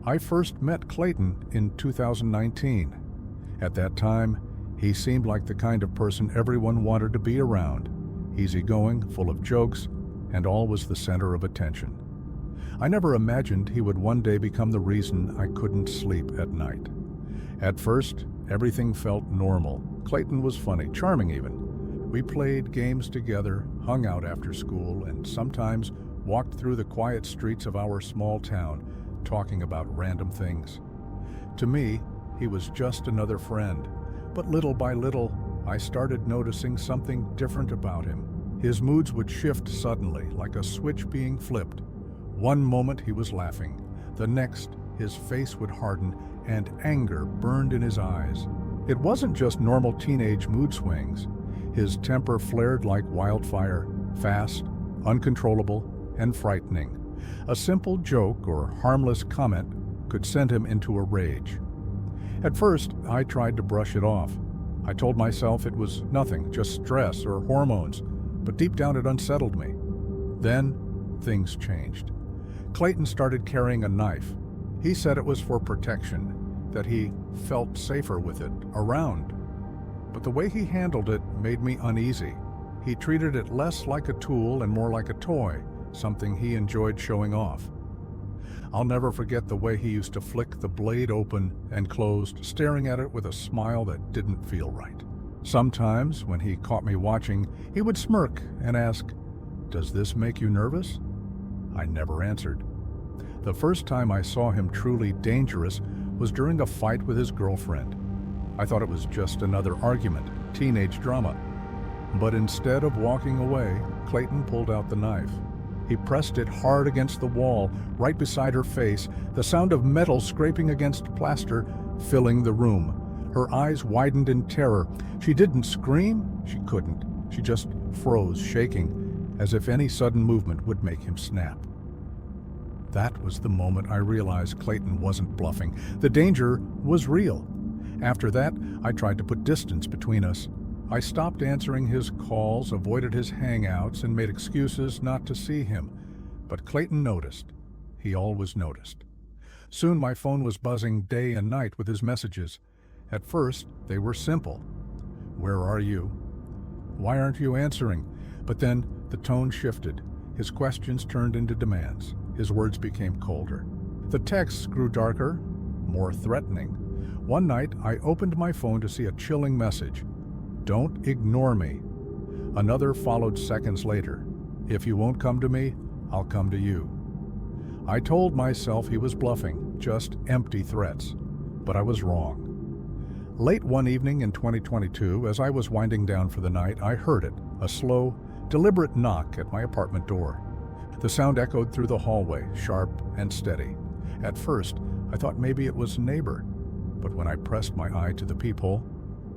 I first met Clayton in 2019. At that time, he seemed like the kind of person everyone wanted to be around. Easygoing, full of jokes, and always the center of attention. I never imagined he would one day become the reason I couldn't sleep at night. At first, everything felt normal. Clayton was funny, charming even. We played games together, hung out after school, and sometimes walked through the quiet streets of our small town, talking about random things. To me, he was just another friend, but little by little, I started noticing something different about him. His moods would shift suddenly, like a switch being flipped. One moment he was laughing, the next his face would harden and anger burned in his eyes. It wasn't just normal teenage mood swings. His temper flared like wildfire, fast, uncontrollable, and frightening. A simple joke or harmless comment could send him into a rage. At first, I tried to brush it off. I told myself it was nothing, just stress or hormones, but deep down it unsettled me. Then, things changed. Clayton started carrying a knife. He said it was for protection, that he felt safer with it, around. But the way he handled it made me uneasy. He treated it less like a tool and more like a toy, something he enjoyed showing off. I'll never forget the way he used to flick the blade open and closed, staring at it with a smile that didn't feel right. Sometimes, when he caught me watching, he would smirk and ask, "Does this make you nervous?" I never answered. The first time I saw him truly dangerous was during a fight with his girlfriend. I thought it was just another argument, teenage drama. But instead of walking away, Clayton pulled out the knife. He pressed it hard against the wall, right beside her face, the sound of metal scraping against plaster filling the room. Her eyes widened in terror. She didn't scream, she couldn't. She just froze, shaking, as if any sudden movement would make him snap. That was the moment I realized Clayton wasn't bluffing. The danger was real. After that, I tried to put distance between us. I stopped answering his calls, avoided his hangouts, and made excuses not to see him. But Clayton noticed. He always noticed. Soon my phone was buzzing day and night with his messages. At first, they were simple. "Where are you?" "Why aren't you answering?" But then the tone shifted. His questions turned into demands. His words became colder. The texts grew darker, more threatening. One night, I opened my phone to see a chilling message. "Don't ignore me." Another followed seconds later. "If you won't come to me, I'll come to you." I told myself he was bluffing, just empty threats. But I was wrong. Late one evening in 2022, as I was winding down for the night, I heard it, a slow, deliberate knock at my apartment door. The sound echoed through the hallway, sharp and steady. At first, I thought maybe it was a neighbor, but when I pressed my eye to the peephole,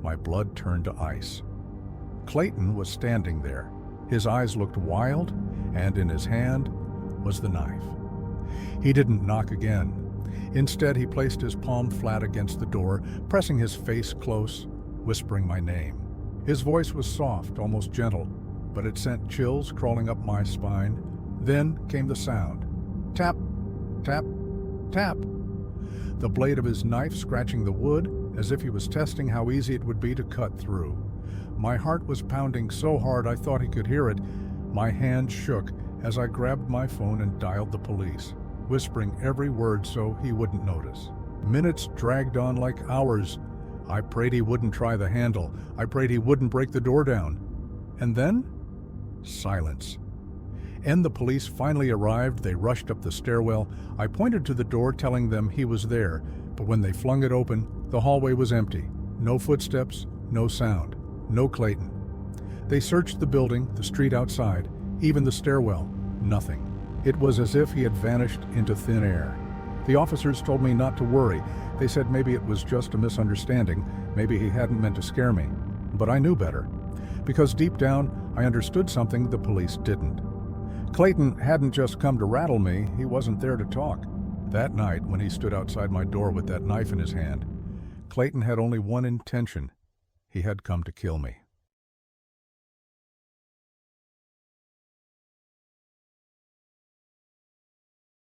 my blood turned to ice. Clayton was standing there. His eyes looked wild, and in his hand was the knife. He didn't knock again. Instead, he placed his palm flat against the door, pressing his face close, whispering my name. His voice was soft, almost gentle, but it sent chills crawling up my spine. Then came the sound. Tap, tap, tap. The blade of his knife scratching the wood, as if he was testing how easy it would be to cut through. My heart was pounding so hard I thought he could hear it. My hand shook as I grabbed my phone and dialed the police, whispering every word so he wouldn't notice. Minutes dragged on like hours. I prayed he wouldn't try the handle. I prayed he wouldn't break the door down. And then, silence. And the police finally arrived. They rushed up the stairwell. I pointed to the door, telling them he was there, but when they flung it open, the hallway was empty. No footsteps, no sound, no Clayton. They searched the building, the street outside, even the stairwell. Nothing. It was as if he had vanished into thin air. The officers told me not to worry. They said maybe it was just a misunderstanding. Maybe he hadn't meant to scare me. But I knew better. Because deep down, I understood something the police didn't. Clayton hadn't just come to rattle me. He wasn't there to talk. That night, when he stood outside my door with that knife in his hand, Clayton had only one intention. He had come to kill me.